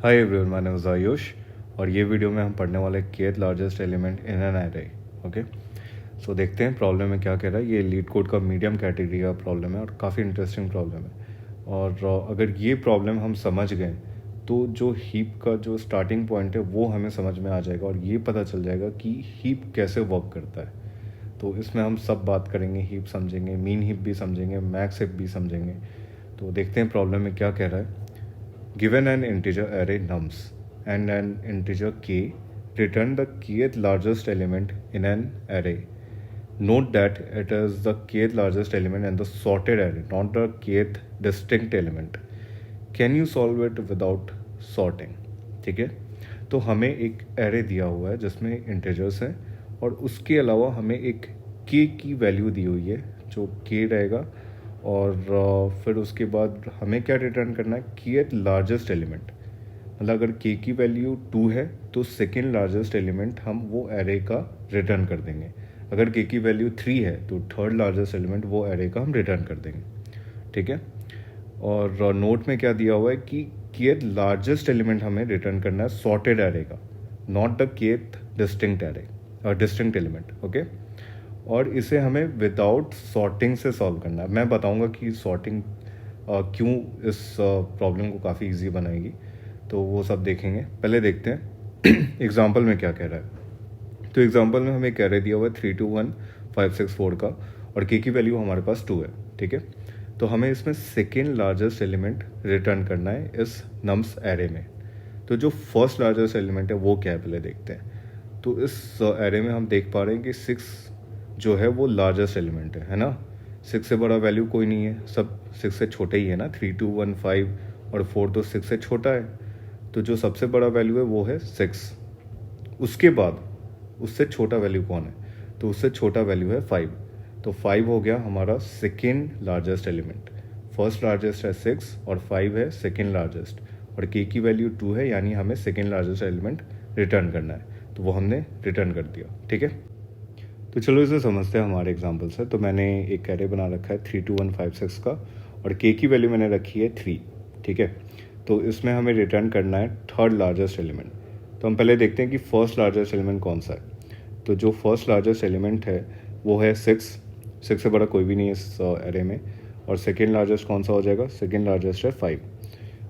Hi everyone, my name is Ayush और ये video में हम पढ़ने वाले kth largest element in an array. Okay, so देखते हैं प्रॉब्लम में क्या कह रहा है। ये लीड कोड का मीडियम कैटेगरी का प्रॉब्लम है और काफ़ी इंटरेस्टिंग प्रॉब्लम है। और अगर ये प्रॉब्लम हम समझ गए तो जो हीप का जो स्टार्टिंग पॉइंट है वो हमें समझ में आ जाएगा और ये पता चल जाएगा कि हीप कैसे वर्क करता है। तो इसमें हम सब बात करेंगे, हीप समझेंगे, मीन हीप भी समझेंगे, मैक्स हीप भी समझेंगे। तो देखते हैं प्रॉब्लम में क्या कह रहा है। Given an integer array nums and an integer k, return the kth largest element in an array. Note that it is the kth largest element in the sorted array, not the kth distinct element. Can you solve it without sorting? ठीक है, तो हमें एक array दिया हुआ है जिसमें integers हैं और उसके अलावा हमें एक k की वैल्यू दी हुई है जो k रहेगा। और फिर उसके बाद हमें क्या रिटर्न करना है, kth लार्जेस्ट एलिमेंट। मतलब अगर k की वैल्यू 2 है तो सेकेंड लार्जेस्ट एलिमेंट हम वो एरे का रिटर्न कर देंगे। अगर k की वैल्यू 3 है तो थर्ड लार्जेस्ट एलिमेंट वो एरे का हम रिटर्न कर देंगे। ठीक है, और नोट में क्या दिया हुआ है कि kth लार्जेस्ट एलिमेंट हमें रिटर्न करना है सॉर्टेड एरे का, not the kth distinct array और डिस्टिंक्ट एलिमेंट। ओके, और इसे हमें विदाउट सॉर्टिंग से सॉल्व करना है। मैं बताऊंगा कि सॉर्टिंग क्यों इस प्रॉब्लम को काफ़ी इजी बनाएगी, तो वो सब देखेंगे। पहले देखते हैं एग्जांपल में क्या कह रहा है। तो एग्जांपल में हमें कह रहे दिया हुआ है 3 2 1 5 6 4 का और के की वैल्यू हमारे पास 2 है। ठीक है, तो हमें इसमें सेकेंड लार्जेस्ट एलिमेंट रिटर्न करना है इस नम्स एरे में। तो जो फर्स्ट लार्जेस्ट एलिमेंट है वो क्या है पहले देखते हैं। तो इस एरे में हम देख पा रहे हैं कि 6 जो है वो लार्जेस्ट एलिमेंट है ना। 6 से बड़ा वैल्यू कोई नहीं है, सब 6 से छोटा ही है ना। 3 2 1 5 और 4 तो 6 से छोटा है, तो जो सबसे बड़ा वैल्यू है वो है 6। उसके बाद उससे छोटा वैल्यू कौन है, तो उससे छोटा वैल्यू है 5। तो 5 हो गया हमारा second largest element. First largest है 6 और 5 है सेकेंड लार्जेस्ट, और के की वैल्यू 2 है, यानी हमें सेकेंड लार्जेस्ट एलिमेंट रिटर्न करना है, तो वो हमने रिटर्न कर दिया। ठीक है, तो चलो इसे समझते हैं हमारे एग्जाम्पल से। तो मैंने एक एरे बना रखा है 3 2 1 5 6 का और के की वैल्यू मैंने रखी है 3। ठीक है, तो इसमें हमें रिटर्न करना है थर्ड लार्जेस्ट एलिमेंट। तो हम पहले देखते हैं कि फर्स्ट लार्जेस्ट एलिमेंट कौन सा है। तो जो फर्स्ट लार्जेस्ट एलिमेंट है वो है 6। 6 से बड़ा कोई भी नहीं है इस एरे में। और सेकेंड लार्जेस्ट कौन सा हो जाएगा, सेकेंड लार्जेस्ट है 5।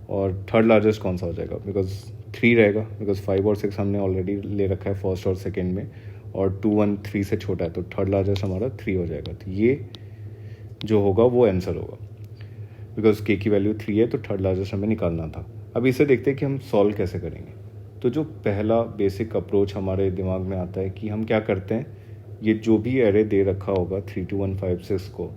और थर्ड लार्जेस्ट कौन सा हो जाएगा, बिकॉज 3 रहेगा, बिकॉज 5 और 6 हमने ऑलरेडी ले रखा है फर्स्ट और सेकेंड में, और 2 1 3 से छोटा है, तो थर्ड लार्जेस्ट हमारा 3 हो जाएगा। तो ये जो होगा वो आंसर होगा, बिकॉज के की वैल्यू 3 है तो थर्ड लार्जेस्ट हमें निकालना था। अब इसे देखते हैं कि हम सॉल्व कैसे करेंगे। तो जो पहला बेसिक अप्रोच हमारे दिमाग में आता है कि हम क्या करते हैं, ये जो भी एरे दे रखा होगा 3 2 1 5 6 को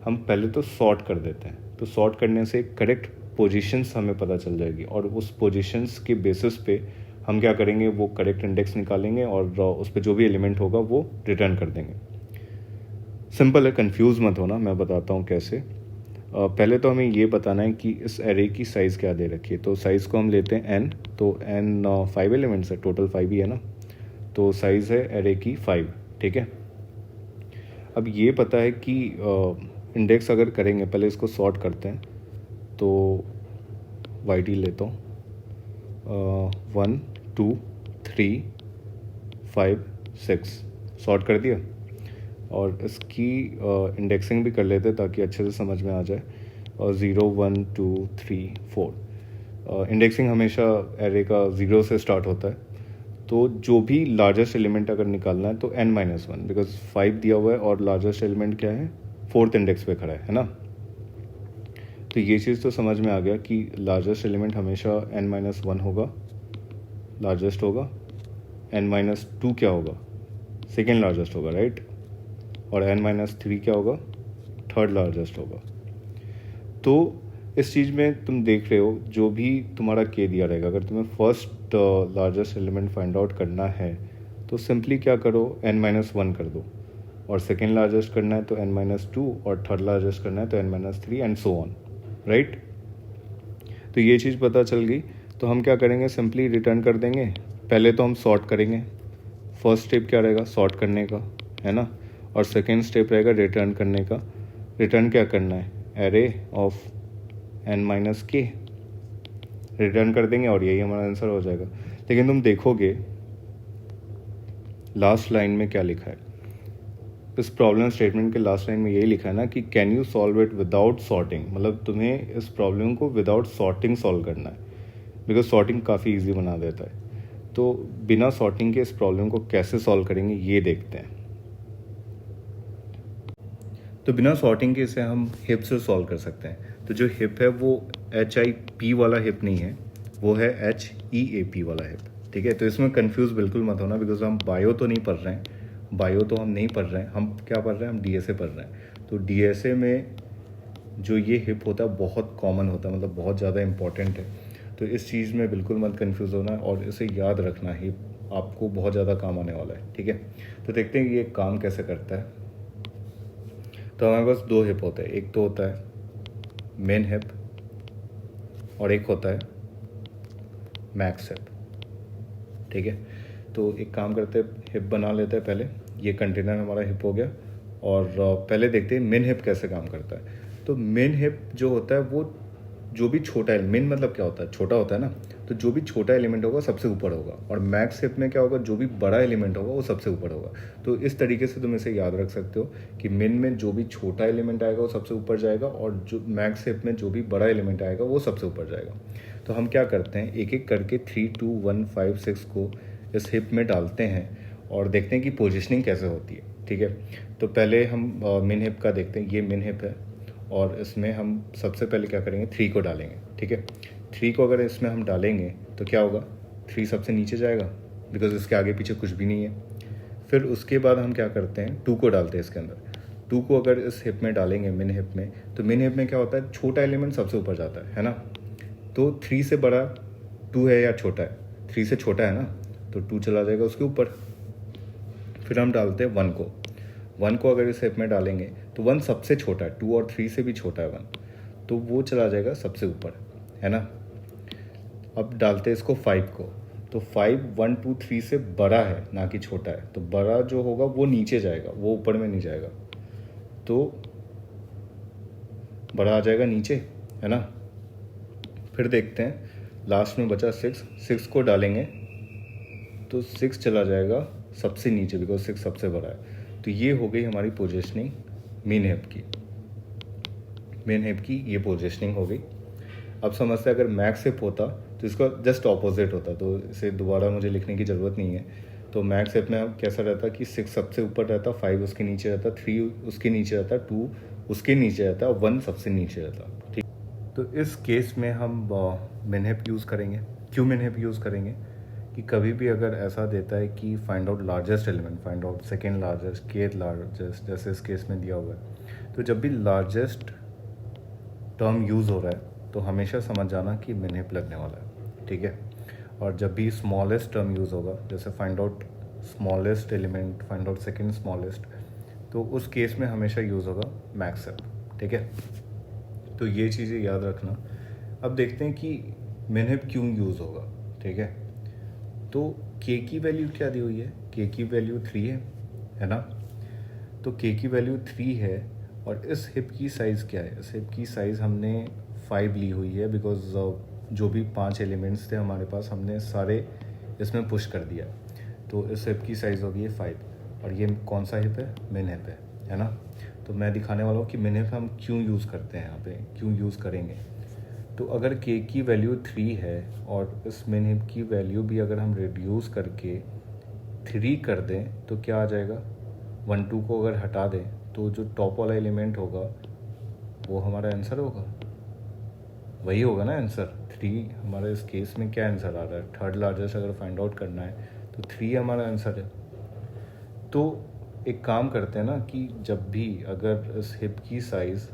हम पहले तो सॉर्ट कर देते हैं। तो सॉर्ट करने से करेक्ट पोजीशंस हमें पता चल जाएगी और उस पोजीशंस के बेसिस पे हम क्या करेंगे, वो करेक्ट इंडेक्स निकालेंगे और उस पर जो भी एलिमेंट होगा वो रिटर्न कर देंगे। सिंपल है, कंफ्यूज मत होना, मैं बताता हूँ कैसे। पहले तो हमें ये बताना है कि इस एरे की साइज़ क्या दे रखी है। तो साइज़ को हम लेते हैं n, तो n 5 एलिमेंट्स है, टोटल 5 ही है ना। तो साइज़ है एरे की 5। ठीक है, अब ये पता है कि इंडेक्स अगर करेंगे, पहले इसको सॉर्ट करते हैं। तो वाई टी लेता हूँ, 1 2 3 5 6 सॉर्ट कर दिया। और इसकी इंडेक्सिंग भी कर लेते हैं ताकि अच्छे से समझ में आ जाए। और 0 1 2 3 4 इंडेक्सिंग हमेशा एरे का 0 से स्टार्ट होता है। तो जो भी लार्जेस्ट एलिमेंट अगर निकालना है तो n-1, बिकॉज 5 दिया हुआ है और लार्जेस्ट एलिमेंट क्या है, फोर्थ इंडेक्स पे खड़ा है ना। तो ये चीज़ तो समझ में आ गया कि लार्जेस्ट एलिमेंट हमेशा n-1 होगा, लार्जेस्ट होगा। n-2 क्या होगा, सेकेंड लार्जेस्ट होगा, राइट। और n-3 क्या होगा, थर्ड लार्जेस्ट होगा। तो इस चीज़ में तुम देख रहे हो जो भी तुम्हारा k दिया रहेगा, अगर तुम्हें first largest element find out करना है तो सिंपली क्या करो, n-1 कर दो। और सेकेंड लार्जेस्ट करना है तो n-2, और थर्ड लार्जेस्ट करना है तो n-3 and so on, right. तो ये चीज़ पता चल गई। तो हम क्या करेंगे, सिंपली रिटर्न कर देंगे। पहले तो हम सॉर्ट करेंगे। फर्स्ट स्टेप क्या रहेगा, सॉर्ट करने का, है ना। और सेकेंड स्टेप रहेगा रिटर्न करने का। रिटर्न क्या करना है, एरे ऑफ n-k, रिटर्न कर देंगे और यही हमारा आंसर हो जाएगा। लेकिन तुम देखोगे लास्ट लाइन में क्या लिखा है, इस प्रॉब्लम स्टेटमेंट के लास्ट लाइन में यही लिखा है ना कि can you solve it without sorting, मतलब तुम्हें इस प्रॉब्लम को विदाउट सॉर्टिंग सॉल्व करना है, बिकॉज सॉर्टिंग काफ़ी ईजी बना देता है। तो बिना सॉर्टिंग के इस प्रॉब्लम को कैसे सॉल्व करेंगे ये देखते हैं। तो बिना सॉर्टिंग के इसे हम हिप से सॉल्व कर सकते हैं। तो जो हिप है वो HIP वाला हिप नहीं है, वो है HEAP वाला हिप, ठीक है। तो इसमें कंफ्यूज बिल्कुल मत होना, बिकॉज हम बायो तो नहीं पढ़ रहे हैं, बायो तो हम नहीं पढ़ रहे हैं, हम क्या पढ़ रहे हैं, हम DSA पढ़ रहे हैं। तो DSA में जो ये हिप होता है बहुत कॉमन होता है, मतलब बहुत ज़्यादा इंपॉर्टेंट है। तो इस चीज़ में बिल्कुल मत कंफ्यूज होना और इसे याद रखना, हिप आपको बहुत ज़्यादा काम आने वाला है, ठीक है। तो देखते हैं ये काम कैसे करता है। तो हमारे पास दो हिप होते हैं, एक तो होता है मेन हिप और एक होता है मैक्स हिप, ठीक है। तो एक काम करते हैं, हिप बना लेते हैं पहले, ये कंटेनर हमारा हिप हो गया। और पहले देखते हैं मेन हिप कैसे काम करता है। तो मेन हिप जो होता है वो जो भी छोटा है, मेन मतलब क्या होता है, छोटा होता है ना, तो जो भी छोटा एलिमेंट होगा सबसे ऊपर होगा। और मैक्स हिप में क्या होगा, जो भी बड़ा एलिमेंट होगा वो सबसे ऊपर होगा। तो इस तरीके से तुम इसे याद रख सकते हो कि मेन में जो भी छोटा एलिमेंट आएगा वो सबसे ऊपर जाएगा, और जो मैक्स हिप में जो भी बड़ा एलिमेंट आएगा वो सबसे ऊपर जाएगा। तो हम क्या करते हैं, एक एक करके 3, 2, 1, 5, 6 को इस हिप में डालते हैं और देखते हैं कि पोजिशनिंग कैसे होती है, ठीक है। तो पहले हम मेन हिप का देखते हैं। ये मेन हिप है और इसमें हम सबसे पहले क्या करेंगे, 3 को डालेंगे, ठीक है। 3 को अगर इसमें हम डालेंगे तो क्या होगा, 3 सबसे नीचे जाएगा, बिकॉज इसके आगे पीछे कुछ भी नहीं है। फिर उसके बाद हम क्या करते हैं, 2 को डालते हैं इसके अंदर। 2 को अगर इस हिप में डालेंगे, मेन हिप में, तो मेन हिप में क्या होता है, छोटा एलिमेंट सबसे ऊपर जाता है ना। तो 3 से बड़ा 2 है या छोटा है, 3 से छोटा है ना, तो 2 चला जाएगा उसके ऊपर। फिर हम डालते हैं 1 को। 1 को अगर इस हिप में डालेंगे तो 1 सबसे छोटा है, 2 और 3 से भी छोटा है 1, तो वो चला जाएगा सबसे ऊपर, है ना। अब डालते हैं इसको 5 को। तो 5 1, 2, 3 से बड़ा है ना कि छोटा है, तो बड़ा जो होगा वो नीचे जाएगा, वो ऊपर में नहीं जाएगा, तो बड़ा आ जाएगा नीचे, है ना। फिर देखते हैं लास्ट में बचा 6 को डालेंगे तो 6 चला जाएगा सबसे नीचे, बिकॉज 6 सबसे बड़ा है। तो ये हो गई हमारी पोजीशनिंग मेन हिप की, मेन हिप की ये पोजीशनिंग हो गई। अब समझते हैं अगर मैक्स हिप होता तो इसका जस्ट ऑपोजिट होता, तो इसे दोबारा मुझे लिखने की ज़रूरत नहीं है। तो मैक्स हिप में कैसा रहता कि 6 सबसे ऊपर रहता, 5 उसके नीचे रहता, 3 उसके नीचे रहता, 2 उसके नीचे रहता, 1 सबसे नीचे रहता, ठीक। तो इस केस में हम मेन हिप यूज़ करेंगे। क्यों मेन हिप यूज़ करेंगे, कि कभी भी अगर ऐसा देता है कि find out largest element, find out second largest, kth largest, जैसे इस केस में दिया हुआ है, तो जब भी लार्जेस्ट टर्म यूज़ हो रहा है तो हमेशा समझ जाना कि मेन हिप लगने वाला है, ठीक है। और जब भी स्मॉलेस्ट टर्म यूज़ होगा, जैसे find out smallest element, find out second smallest, तो उस केस में हमेशा यूज़ होगा मैक्स हिप, ठीक है। तो ये चीज़ें याद रखना। अब देखते हैं कि मेन हिप क्यों यूज़ होगा, ठीक है। तो k की वैल्यू क्या दी हुई है, k की वैल्यू 3 है ना। तो k की वैल्यू 3 है और इस हिप की साइज़ क्या है, इस हिप की साइज़ हमने 5 ली हुई है, बिकॉज जो भी 5 एलिमेंट्स थे हमारे पास हमने सारे इसमें पुश कर दिया। तो इस हिप की साइज़ होगी 5, और ये कौन सा हिप है, मेन हिप है ना। तो मैं दिखाने वाला हूँ कि मेन हिप हम क्यों यूज़ करते हैं, यहाँ पे क्यों यूज़ करेंगे। तो अगर k की वैल्यू 3 है और इस मेन हिप की वैल्यू भी अगर हम रिड्यूस करके 3 कर दें तो क्या आ जाएगा, 1, 2 को अगर हटा दें तो जो टॉप वाला एलिमेंट होगा वो हमारा आंसर होगा, वही होगा ना आंसर। 3 हमारा इस केस में क्या आंसर आ रहा है, थर्ड लार्जेस्ट अगर फाइंड आउट करना है तो 3 हमारा आंसर है। तो एक काम करते हैं ना कि जब भी अगर इस हिप की साइज़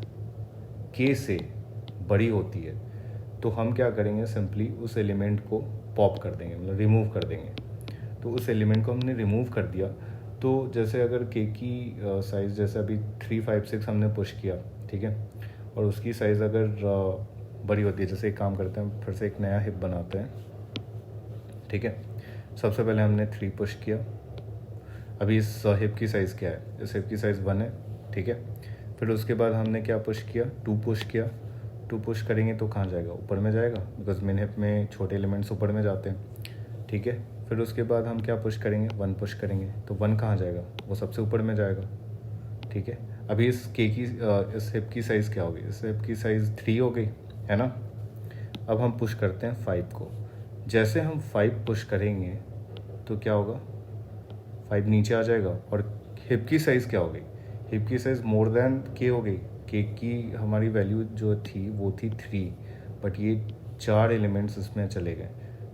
k से बड़ी होती है तो हम क्या करेंगे, सिंपली उस एलिमेंट को पॉप कर देंगे, मतलब रिमूव कर देंगे। तो उस एलिमेंट को हमने रिमूव कर दिया, तो जैसे अगर k की साइज़ जैसे अभी 3, 5, 6 हमने पुश किया, ठीक है, और उसकी साइज़ अगर बड़ी होती है, जैसे एक काम करते हैं फिर से एक नया हिप बनाते हैं, ठीक है। सबसे पहले हमने 3 पुश किया, अभी इस हिप की साइज़ क्या है, इस हिप की साइज़ 1 है, ठीक है। फिर उसके बाद हमने क्या पुश किया, 2 पुश किया, टू पुश करेंगे तो कहाँ जाएगा, ऊपर में जाएगा, बिकॉज मिन हिप में छोटे एलिमेंट्स ऊपर में जाते हैं, ठीक है। फिर उसके बाद हम क्या पुश करेंगे, 1 पुश करेंगे, तो 1 कहाँ जाएगा, वो सबसे ऊपर में जाएगा, ठीक है। अभी इस के की इस हिप की साइज़ क्या होगी, इस हिप की साइज़ 3 हो गई है ना। अब हम पुश करते हैं 5 को। जैसे हम 5 पुश करेंगे तो क्या होगा, 5 नीचे आ जाएगा और हिप की साइज़ क्या हो गई, हिप की साइज़ मोर देन के हो गई। के की हमारी वैल्यू जो थी वो थी 3, बट ये 4 एलिमेंट्स इसमें चले गए।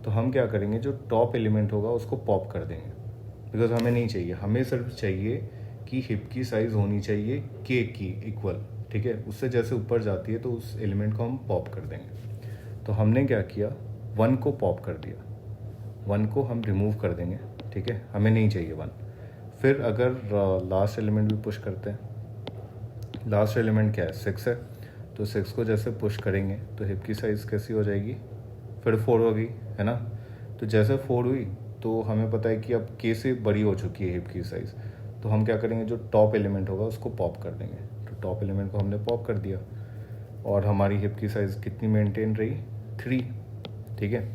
तो हम क्या करेंगे, जो टॉप एलिमेंट होगा उसको पॉप कर देंगे, बिकॉज हमें नहीं चाहिए, हमें सिर्फ चाहिए कि हिप की साइज़ होनी चाहिए के की इक्वल, ठीक है। उससे जैसे ऊपर जाती है तो उस एलिमेंट को हम पॉप कर देंगे। तो हमने क्या किया, 1 को पॉप कर दिया, 1 को हम रिमूव कर देंगे, ठीक है, हमें नहीं चाहिए 1। फिर अगर लास्ट एलिमेंट भी पुश करते हैं, लास्ट एलिमेंट क्या है, 6 है, तो 6 को जैसे पुश करेंगे तो हिप की साइज़ कैसी हो जाएगी, फिर 4 होगी, है ना। तो जैसे 4 हुई तो हमें पता है कि अब के से बड़ी हो चुकी है हिप की साइज़, तो हम क्या करेंगे, जो टॉप एलिमेंट होगा उसको पॉप कर देंगे। तो टॉप एलिमेंट को हमने पॉप कर दिया और हमारी हिप की साइज़ कितनी मेंटेन रही, 3, ठीक है।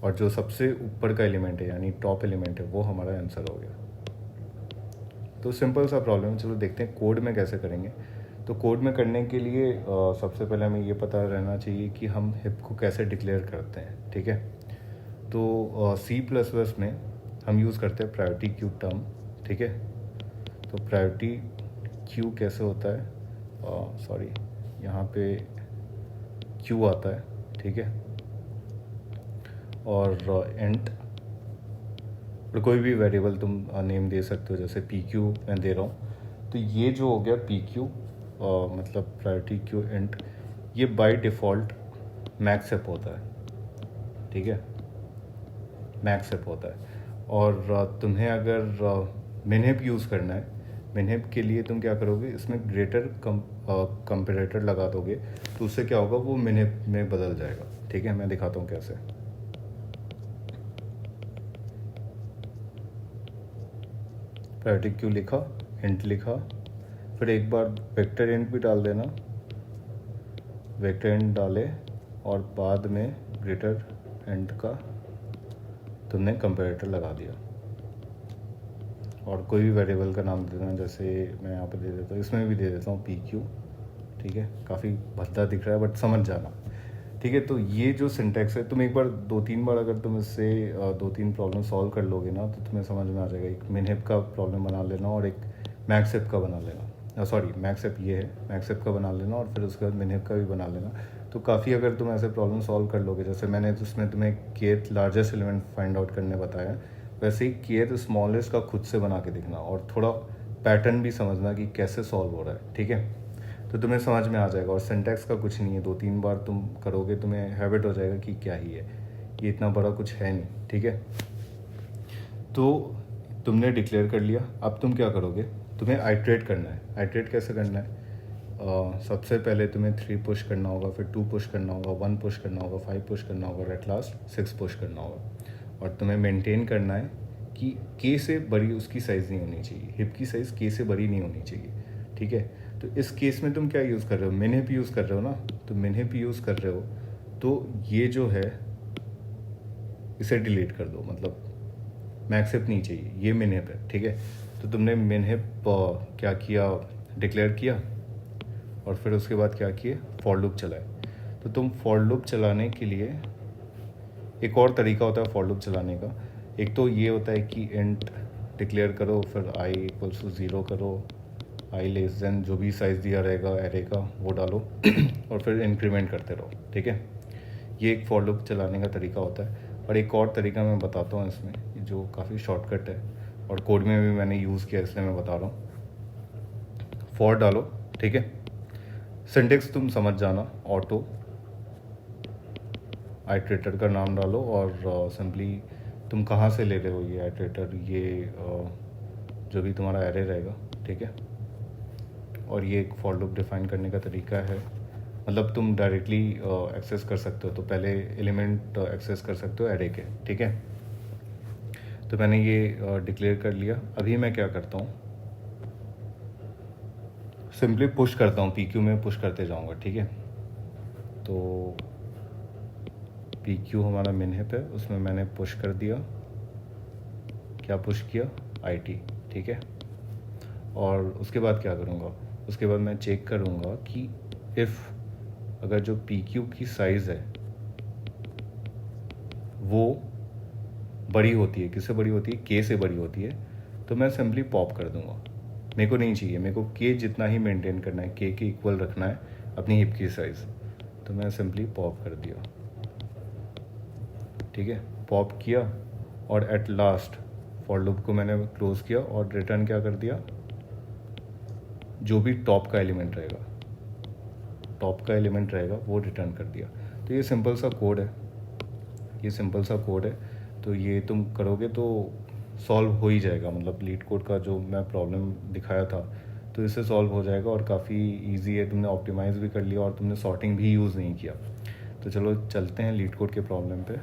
और जो सबसे ऊपर का एलिमेंट है यानी टॉप एलिमेंट है वो हमारा आंसर हो गया। तो सिंपल सा प्रॉब्लम है। चलो देखते हैं कोड में कैसे करेंगे। तो कोड में करने के लिए सबसे पहले हमें ये पता रहना चाहिए कि हम हिप को कैसे डिक्लेयर करते हैं, ठीक है। तो C++ में हम यूज़ करते हैं प्रायोरिटी क्यू टर्म, ठीक है। तो प्रायोरिटी क्यू कैसे होता है, सॉरी यहाँ पे क्यू आता है, ठीक है। और एंट और कोई भी वेरिएबल तुम नेम दे सकते हो, जैसे पी क्यू मैं दे रहा हूँ। तो ये जो हो गया पी क्यू मतलब प्रायोरिटी क्यू इंट, ये बाय डिफ़ॉल्ट मैक्सएप होता है, ठीक है, मैक्सएप होता है। और तुम्हें अगर मिनहिप यूज़ करना है, मिनहिप के लिए तुम क्या करोगे, इसमें ग्रेटर कंपेरेटर लगा दोगे, तो उससे क्या होगा, वो मिनहिप में बदल जाएगा, ठीक है। मैं दिखाता हूँ कैसे। प्रायोरिटी क्यू लिखा, इंट लिखा, फिर एक बार वेक्टर इंट भी डाल देना, वेक्टर इंट डाले और बाद में ग्रेटर इंट का तुमने कंपैरेटर लगा दिया और कोई भी वेरिएबल का नाम दे देना, जैसे मैं यहाँ पे दे देता हूँ, इसमें भी दे देता हूँ पी क्यू, ठीक है। काफ़ी भद्दा दिख रहा है बट समझ जाना, ठीक है। तो ये जो सिंटैक्स है, तुम एक बार 2-3 बार अगर तुम इससे 2-3 प्रॉब्लम सॉल्व कर लोगे ना तो तुम्हें समझ में आ जाएगा। एक मिनहिप का प्रॉब्लम बना लेना और एक मैक्सएप का बना लेना, सॉरी मैक्सएप ये है, मैक्सएप का बना लेना और फिर उसके बाद मिनहिप का भी बना लेना। तो काफ़ी अगर तुम ऐसे प्रॉब्लम सॉल्व कर लोगे, जैसे मैंने उसमें तुम्हें kth largest element find out करने बताया, वैसे ही kth स्मॉलेस्ट का खुद से बना के देखना और थोड़ा पैटर्न भी समझना कि कैसे सॉल्व हो रहा है, ठीक है। तो तुम्हें समझ में आ जाएगा। और सिंटैक्स का कुछ नहीं है, 2-3 बार तुम करोगे तुम्हें हैबिट हो जाएगा कि क्या ही है, ये इतना बड़ा कुछ है नहीं, ठीक है। तो तुमने डिक्लेयर कर लिया, अब तुम क्या करोगे, तुम्हें आइट्रेट करना है। आइट्रेट कैसे करना है, सबसे पहले तुम्हें 3 पुश करना होगा, फिर 2 पुश करना होगा, 1 पुश करना होगा, 5 पुश करना होगा, एट लास्ट 6 पुश करना होगा। और तुम्हें मेंटेन करना है कि के से बड़ी उसकी साइज़ नहीं होनी चाहिए, हिप की साइज़ के से बड़ी नहीं होनी चाहिए, ठीक है। तो इस केस में तुम क्या यूज़ कर रहे हो, मिनहिप यूज़ कर रहे हो ना, तो मिनहिप यूज़ कर रहे हो तो ये जो है इसे डिलीट कर दो, मतलब मैक्सएप नहीं चाहिए, ये मिनहिप है, ठीक है। तो तुमने मिनहिप क्या किया, डिक्लेयर किया और फिर उसके बाद क्या किए, फॉर लूप चलाए। तो तुम फॉर लूप चलाने के लिए एक और तरीका होता है फॉर लूप चलाने का। एक तो ये होता है कि इंट डिक्लेयर करो, फिर i इक्वल्स टू 0 करो, i लेस देन जो भी साइज़ दिया रहेगा एरे का वो डालो और फिर इंक्रीमेंट करते रहो, ठीक है। ये एक फॉर लूप चलाने का तरीका होता है। और एक और तरीका मैं बताता हूँ इसमें, जो काफ़ी शॉर्टकट है और कोड में भी मैंने यूज़ किया, इसलिए मैं बता रहा हूँ। फॉर डालो, ठीक है, सिंटेक्स तुम समझ जाना, ऑटो आइट्रेटर का नाम डालो और सिंपली तुम कहाँ से ले रहे हो ये आइट्रेटर, ये जो भी तुम्हारा एरे रहेगा, ठीक है। और ये एक फॉर लूप डिफाइन करने का तरीका है, मतलब तुम डायरेक्टली एक्सेस कर सकते हो, तो पहले एलिमेंट एक्सेस कर सकते हो एरे के, ठीक है। तो मैंने ये डिक्लेयर कर लिया। अभी मैं क्या करता हूँ, सिंपली पुश करता हूँ, पी क्यू में पुश करते जाऊँगा, ठीक है। तो पी क्यू हमारा मिनहिप है, उसमें मैंने पुश कर दिया, क्या पुश किया, आई टी, ठीक है। और उसके बाद क्या करूँगा, उसके बाद मैं चेक करूँगा कि अगर जो पी क्यू की साइज़ है वो बड़ी होती है, किससे बड़ी होती है, के से बड़ी होती है, तो मैं सिंपली पॉप कर दूंगा। मेरे को नहीं चाहिए, मेरे को के जितना ही मेंटेन करना है, के इक्वल रखना है अपनी हिप की साइज़, तो मैं सिंपली पॉप कर दिया, ठीक है। पॉप किया और एट लास्ट फॉर लूप को मैंने क्लोज किया और रिटर्न क्या कर दिया, जो भी टॉप का एलिमेंट रहेगा वो रिटर्न कर दिया। तो ये सिंपल सा कोड है, तो ये तुम करोगे तो सॉल्व हो ही जाएगा। मतलब लीड कोड का जो मैं प्रॉब्लम दिखाया था तो इससे सॉल्व हो जाएगा और काफ़ी इजी है, तुमने ऑप्टिमाइज़ भी कर लिया और तुमने सॉर्टिंग भी यूज़ नहीं किया। तो चलो चलते हैं लीड कोड के प्रॉब्लम पे।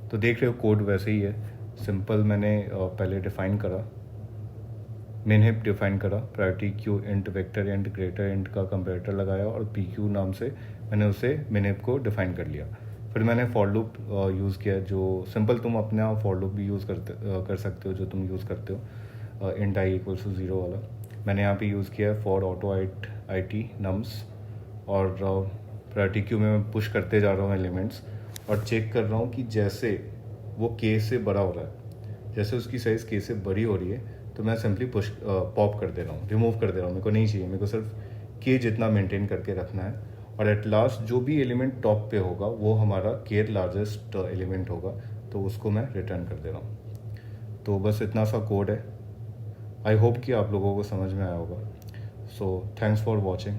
तो देख रहे हो कोड वैसे ही है, सिंपल। मैंने पहले डिफ़ाइन करा, मिनहिप डिफ़ाइन करा, priority queue int, vector int, greater int का कंपैरेटर लगाया और पी क्यू नाम से मैंने उसे मिनहिप को डिफ़ाइन कर लिया। फिर मैंने फॉर लूप यूज़ किया, जो सिंपल तुम अपना फॉर लूप भी यूज़ कर सकते हो, जो तुम यूज़ करते हो, इंट आई इक्वल्स टू 0 वाला। मैंने यहाँ पे यूज़ किया है for auto I T nums, और प्रायोरिटी क्यू में मैं पुश करते जा रहा हूँ एलिमेंट्स और चेक कर रहा हूँ कि जैसे वो के से बड़ा हो रहा है, जैसे उसकी साइज़ के से बड़ी हो रही है, तो मैं सिंपली पॉप कर दे रहा हूँ, रिमूव कर दे रहा हूँ। मेरे को नहीं चाहिए, मेरे को सिर्फ के जितना मेंटेन करके रखना है। और एट लास्ट जो भी एलिमेंट टॉप पे होगा वो हमारा केयर लार्जेस्ट एलिमेंट होगा, तो उसको मैं रिटर्न कर दे रहा हूँ। तो बस इतना सा कोड है। आई होप कि आप लोगों को समझ में आया होगा। So thanks for watching.